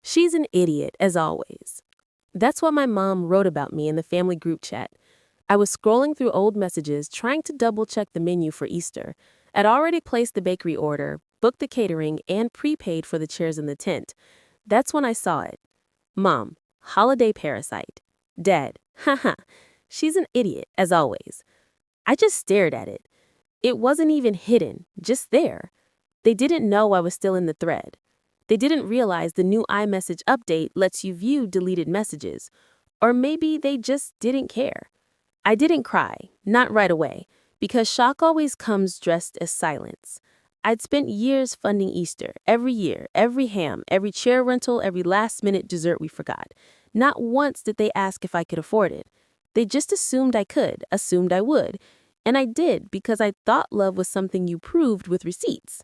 She's an idiot, as always. That's what my mom wrote about me in the family group chat. I was scrolling through old messages trying to double check the menu for Easter. I'd already placed the bakery order, booked the catering, and prepaid for the chairs in the tent. That's when I saw it. Mom, holiday parasite. Dad, haha. She's an idiot, as always. I just stared at it. It wasn't even hidden, just there. They didn't know I was still in the thread. They didn't realize the new iMessage update lets you view deleted messages. Or maybe they just didn't care. I didn't cry, not right away, because shock always comes dressed as silence. I'd spent years funding Easter, every year, every ham, every chair rental, every last-minute dessert we forgot. Not once did they ask if I could afford it. They just assumed I could, assumed I would. And I did because I thought love was something you proved with receipts.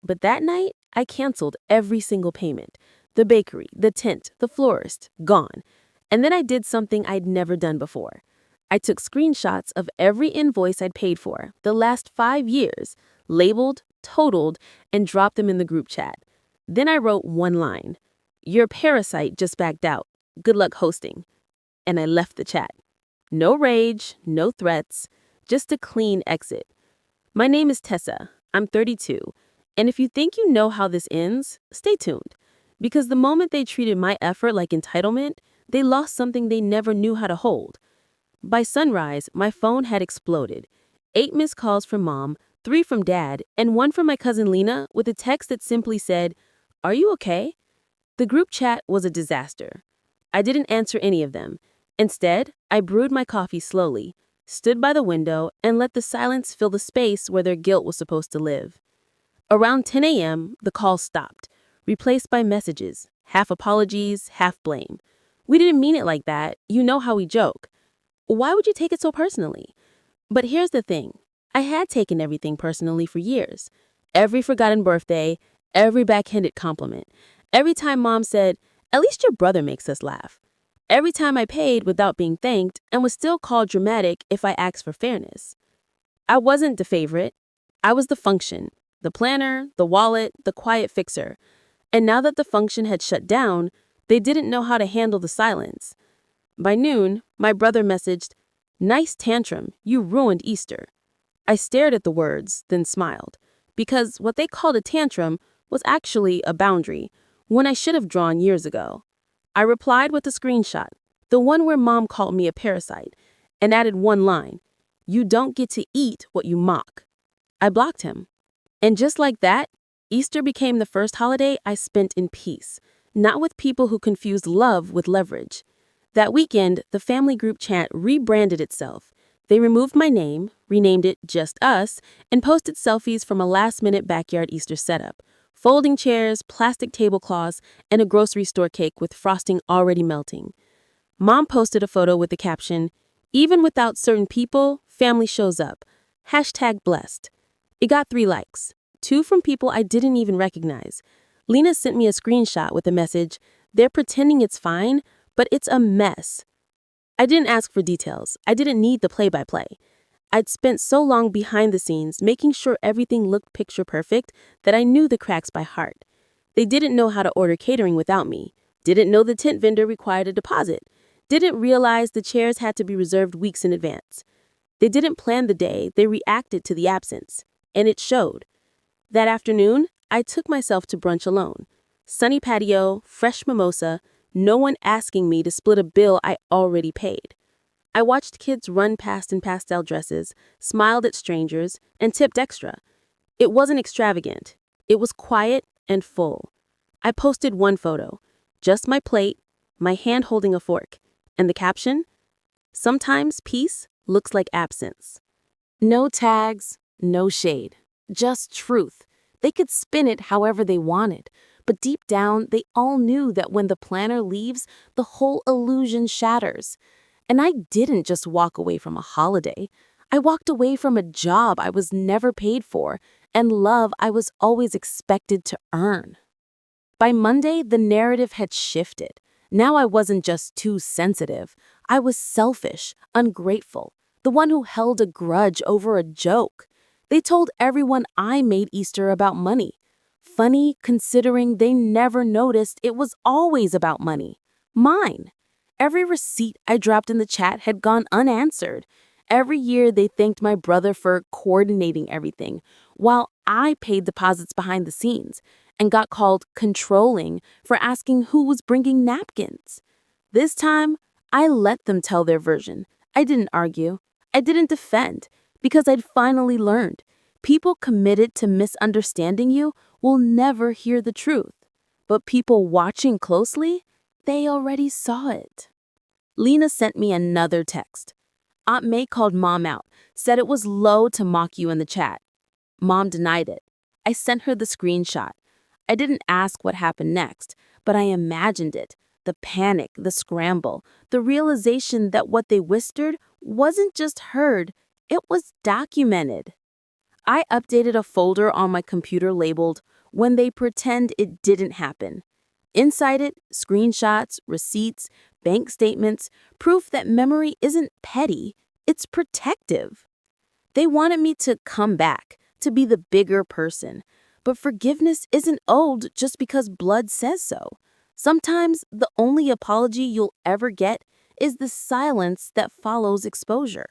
But that night, I canceled every single payment. The bakery, the tent, the florist, gone. And then I did something I'd never done before. I took screenshots of every invoice I'd paid for, the last 5 years, labeled, totaled, and dropped them in the group chat. Then I wrote one line. Your Parasite just backed out. Good luck hosting. And I left the chat. No rage, no threats, just a clean exit. My name is Tessa. I'm 32. And if you think you know how this ends, stay tuned. Because the moment they treated my effort like entitlement, they lost something they never knew how to hold. By sunrise, my phone had exploded. 8 missed calls from Mom, 3 from Dad, and 1 from my cousin Lena with a text that simply said, "Are you okay?" The group chat was a disaster. I didn't answer any of them. Instead, I brewed my coffee slowly, stood by the window, and let the silence fill the space where their guilt was supposed to live. Around 10 a.m., the call stopped, replaced by messages, half apologies, half blame. We didn't mean it like that. You know how we joke. Why would you take it so personally? But here's the thing. I had taken everything personally for years. Every forgotten birthday, every backhanded compliment. Every time Mom said, "At least your brother makes us laugh." Every time I paid without being thanked and was still called dramatic if I asked for fairness. I wasn't the favorite. I was the function, the planner, the wallet, the quiet fixer. And now that the function had shut down, they didn't know how to handle the silence. By noon, my brother messaged, "Nice tantrum, you ruined Easter." I stared at the words, then smiled, because what they called a tantrum was actually a boundary, one I should have drawn years ago. I replied with a screenshot, the one where Mom called me a parasite, and added one line, "You don't get to eat what you mock." I blocked him. And just like that, Easter became the first holiday I spent in peace, not with people who confused love with leverage. That weekend, the family group chat rebranded itself. They removed my name, renamed it Just Us, and posted selfies from a last-minute backyard Easter setup. Folding chairs, plastic tablecloths, and a grocery store cake with frosting already melting. Mom posted a photo with the caption, "Even without certain people, family shows up. #blessed. It got 3 likes, 2 from people I didn't even recognize. Lena sent me a screenshot with the message, "They're pretending it's fine, but it's a mess." I didn't ask for details. I didn't need the play-by-play. I'd spent so long behind the scenes making sure everything looked picture perfect that I knew the cracks by heart. They didn't know how to order catering without me, didn't know the tent vendor required a deposit, didn't realize the chairs had to be reserved weeks in advance. They didn't plan the day, they reacted to the absence. And it showed. That afternoon, I took myself to brunch alone. Sunny patio, fresh mimosa, no one asking me to split a bill I already paid. I watched kids run past in pastel dresses, smiled at strangers, and tipped extra. It wasn't extravagant. It was quiet and full. I posted one photo, just my plate, my hand holding a fork, and the caption, "Sometimes peace looks like absence." No tags, no shade, just truth. They could spin it however they wanted, but deep down, they all knew that when the planner leaves, the whole illusion shatters. And I didn't just walk away from a holiday. I walked away from a job I was never paid for and love I was always expected to earn. By Monday, the narrative had shifted. Now I wasn't just too sensitive. I was selfish, ungrateful, the one who held a grudge over a joke. They told everyone I made Easter about money. Funny considering they never noticed it was always about money. Mine. Every receipt I dropped in the chat had gone unanswered. Every year they thanked my brother for coordinating everything, while I paid deposits behind the scenes and got called controlling for asking who was bringing napkins. This time, I let them tell their version. I didn't argue. I didn't defend because I'd finally learned. People committed to misunderstanding you will never hear the truth. But people watching closely, they already saw it. Lena sent me another text. Aunt May called Mom out, said it was low to mock you in the chat. Mom denied it. I sent her the screenshot. I didn't ask what happened next, but I imagined it. The panic, the scramble, the realization that what they whispered wasn't just heard, it was documented. I updated a folder on my computer labeled "When They Pretend It Didn't Happen." Inside it, screenshots, receipts, bank statements, proof that memory isn't petty, it's protective. They wanted me to come back, to be the bigger person. But forgiveness isn't owed just because blood says so. Sometimes the only apology you'll ever get is the silence that follows exposure.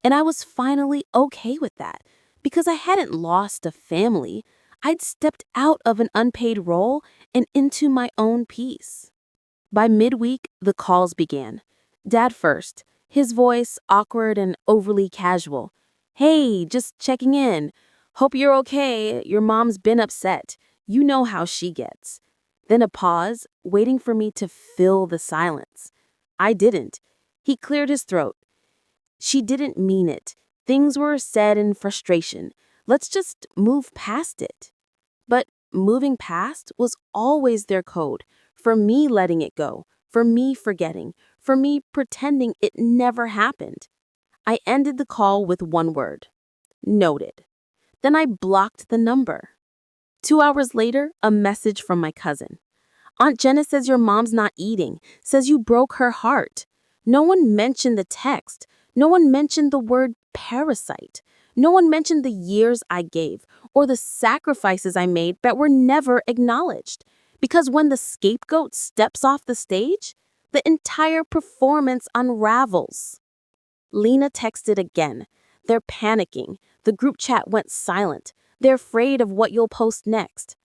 And I was finally okay with that because I hadn't lost a family. I'd stepped out of an unpaid role and into my own peace. By midweek, the calls began. Dad first, his voice awkward and overly casual. "Hey, just checking in. Hope you're okay. Your mom's been upset. You know how she gets." Then a pause, waiting for me to fill the silence. I didn't. He cleared his throat. "She didn't mean it. Things were said in frustration. Let's just move past it." But moving past was always their code for me letting it go, for me forgetting, for me pretending it never happened. I ended the call with one word: noted. Then I blocked the number. 2 hours later, a message from my cousin. "Aunt Jenna says your mom's not eating, says you broke her heart." No one mentioned the text. No one mentioned the word parasite. No one mentioned the years I gave or the sacrifices I made that were never acknowledged. Because when the scapegoat steps off the stage, the entire performance unravels. Lena texted again. They're panicking. The group chat went silent. They're afraid of what you'll post next.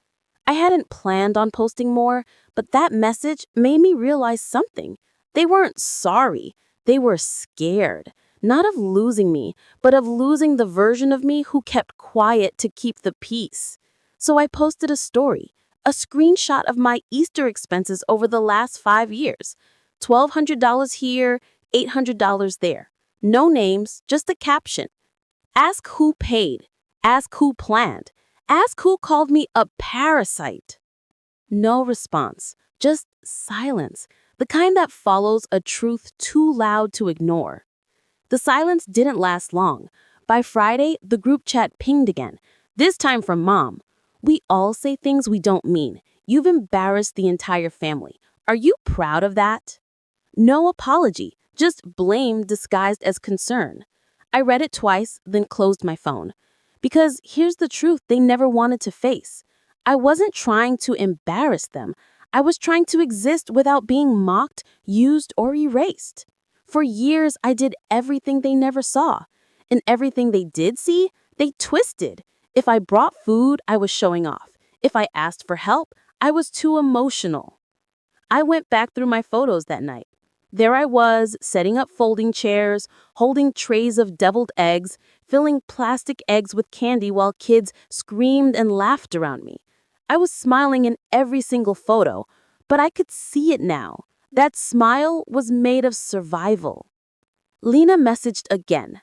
I hadn't planned on posting more, but that message made me realize something. They weren't sorry. They were scared. Not of losing me, but of losing the version of me who kept quiet to keep the peace. So I posted a story, a screenshot of my Easter expenses over the last 5 years. $1,200 here, $800 there. No names, just a caption. Ask who paid. Ask who planned. Ask who called me a parasite. No response, just silence, the kind that follows a truth too loud to ignore. The silence didn't last long. By Friday, the group chat pinged again, this time from Mom. "We all say things we don't mean. You've embarrassed the entire family. Are you proud of that?" No apology, just blame disguised as concern. I read it twice, then closed my phone. Because here's the truth they never wanted to face. I wasn't trying to embarrass them. I was trying to exist without being mocked, used, or erased. For years, I did everything they never saw. And everything they did see, they twisted. If I brought food, I was showing off. If I asked for help, I was too emotional. I went back through my photos that night. There I was, setting up folding chairs, holding trays of deviled eggs, filling plastic eggs with candy while kids screamed and laughed around me. I was smiling in every single photo, but I could see it now. That smile was made of survival. Lena messaged again.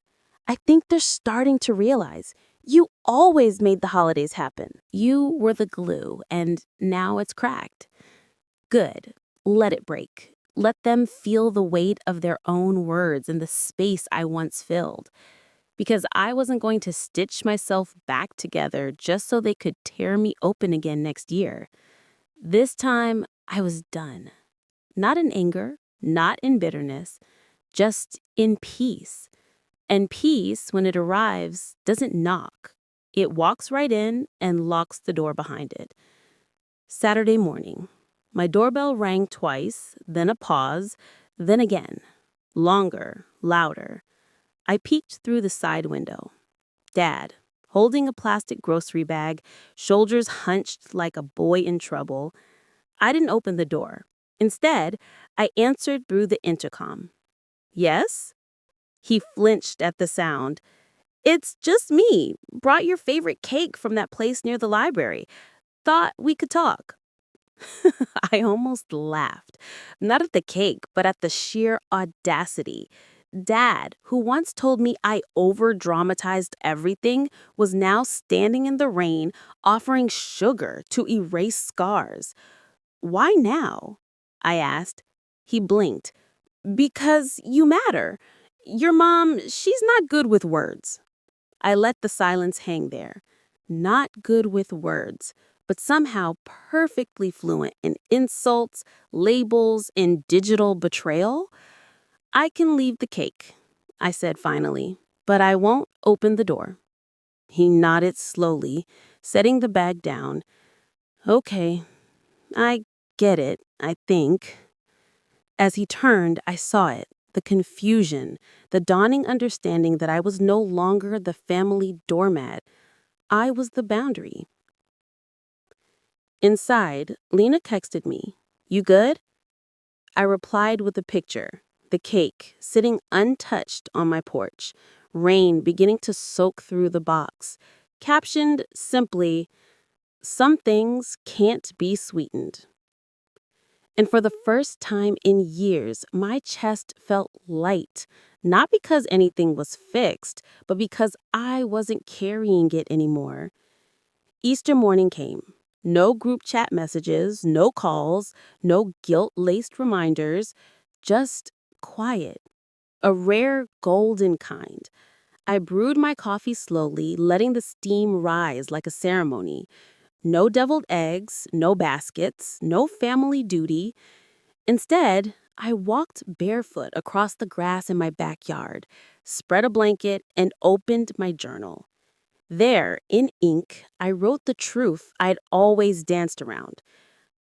"I think they're starting to realize you always made the holidays happen. You were the glue, and now it's cracked. Good. Let it break. Let them feel the weight of their own words in the space I once filled. Because I wasn't going to stitch myself back together just so they could tear me open again next year. This time, I was done. Not in anger, not in bitterness, just in peace. And peace, when it arrives, doesn't knock. It walks right in and locks the door behind it. Saturday morning. My doorbell rang twice, then a pause, then again. Longer, louder. I peeked through the side window. Dad, holding a plastic grocery bag, shoulders hunched like a boy in trouble. I didn't open the door. Instead, I answered through the intercom. Yes? He flinched at the sound. It's just me. Brought your favorite cake from that place near the library. Thought we could talk. I almost laughed. Not at the cake, but at the sheer audacity. Dad, who once told me I over-dramatized everything, was now standing in the rain offering sugar to erase scars. Why now? I asked. He blinked. Because you matter. Your mom, she's not good with words. I let the silence hang there. Not good with words, but somehow perfectly fluent in insults, labels, in digital betrayal. I can leave the cake, I said finally, but I won't open the door. He nodded slowly, setting the bag down. Okay, I get it, I think. As he turned, I saw it, the confusion, the dawning understanding that I was no longer the family doormat. I was the boundary. Inside, Lena texted me, "You good?" I replied with a picture, the cake sitting untouched on my porch, rain beginning to soak through the box, captioned simply, "Some things can't be sweetened." And for the first time in years, my chest felt light, not because anything was fixed, but because I wasn't carrying it anymore. Easter morning came. No group chat messages, no calls, no guilt-laced reminders, just quiet. A rare golden kind. I brewed my coffee slowly, letting the steam rise like a ceremony. No deviled eggs, no baskets, no family duty. Instead, I walked barefoot across the grass in my backyard, spread a blanket, and opened my journal. There, in ink, I wrote the truth I'd always danced around.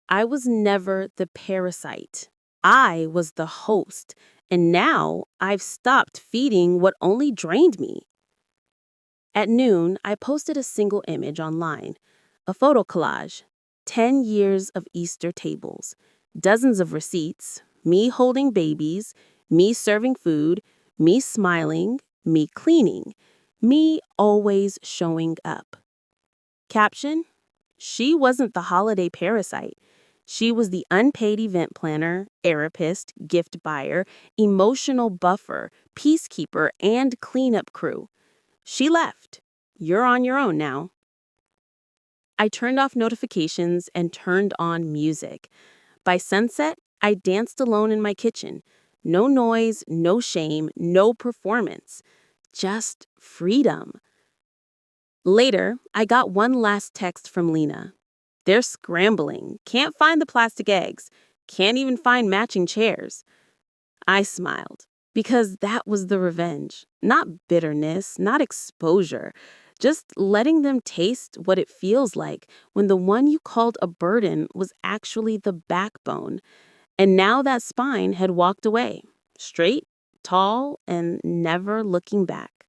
I was never the parasite. I was the host, and now I've stopped feeding what only drained me. At noon, I posted a single image online, a photo collage, 10 years of Easter tables, dozens of receipts, me holding babies, me serving food, me smiling, me cleaning, me always showing up. Caption: She wasn't the holiday parasite. She was the unpaid event planner, therapist, gift buyer, emotional buffer, peacekeeper, and cleanup crew. She left. You're on your own now. I turned off notifications and turned on music. By sunset, I danced alone in my kitchen. No noise, no shame, no performance. Just freedom. Later, I got one last text from Lena. They're scrambling. Can't find the plastic eggs. Can't even find matching chairs. I smiled, because that was the revenge. Not bitterness, not exposure. Just letting them taste what it feels like when the one you called a burden was actually the backbone. And now that spine had walked away, straight, tall, and never looking back.